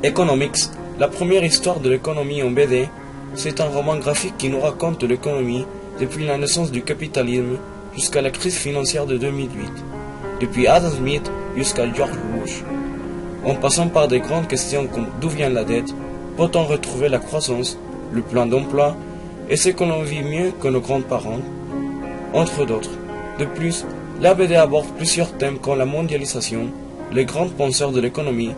Economics, la première histoire de l'économie en BD, c'est un roman graphique qui nous raconte l'économie depuis la naissance du capitalisme jusqu'à la crise financière de 2008, depuis Adam Smith jusqu'à George Bush. En passant par des grandes questions comme d'où vient la dette, peut-on retrouver la croissance, le plein d'emploi, et ce que l'on vit mieux que nos grands-parents, entre d'autres. De plus, la BD aborde plusieurs thèmes comme la mondialisation, les grands penseurs de l'économie,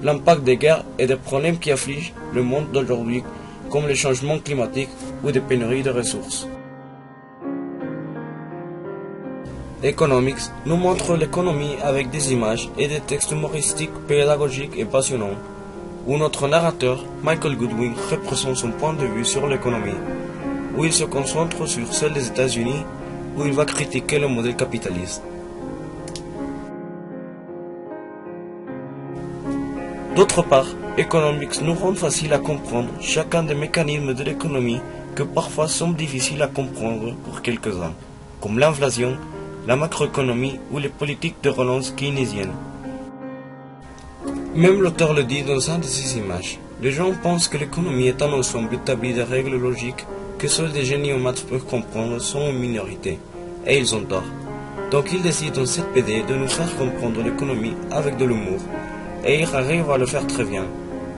l'impact des guerres et des problèmes qui affligent le monde d'aujourd'hui, comme les changements climatiques ou des pénuries de ressources. Economics nous montre l'économie avec des images et des textes humoristiques, pédagogiques et passionnants, où notre narrateur, Michael Goodwin, représente son point de vue sur l'économie, où il se concentre sur celle des États-Unis, où il va critiquer le modèle capitaliste. D'autre part, Economics nous rend facile à comprendre chacun des mécanismes de l'économie que parfois semblent difficiles à comprendre pour quelques-uns, comme l'inflation, la macroéconomie ou les politiques de relance keynésiennes. Même l'auteur le dit dans un de ses images. Les gens pensent que l'économie est un ensemble établi de règles logiques que seuls des génies en maths peuvent comprendre sont une minorité. Et ils ont tort. Donc il décide dans cette BD de nous faire comprendre l'économie avec de l'humour. Et il arrive à le faire très bien.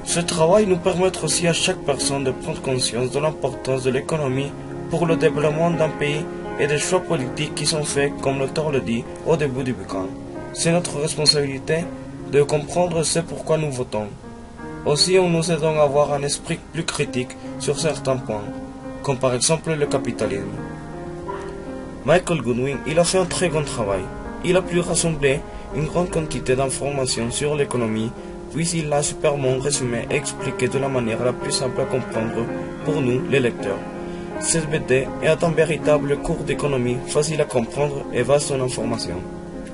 Ce travail nous permet aussi à chaque personne de prendre conscience de l'importance de l'économie pour le développement d'un pays et des choix politiques qui sont faits, comme l'auteur le dit, au début du bouquin. C'est notre responsabilité de comprendre ce pourquoi nous votons. Aussi, on nous aide à avoir un esprit plus critique sur certains points, comme par exemple le capitalisme. Michael Goodwin, il a fait un très grand travail. Il a pu rassembler une grande quantité d'informations sur l'économie, puis il l'a superbement résumé et expliqué de la manière la plus simple à comprendre pour nous, les lecteurs. Cette BD est un véritable cours d'économie, facile à comprendre et vaste en information.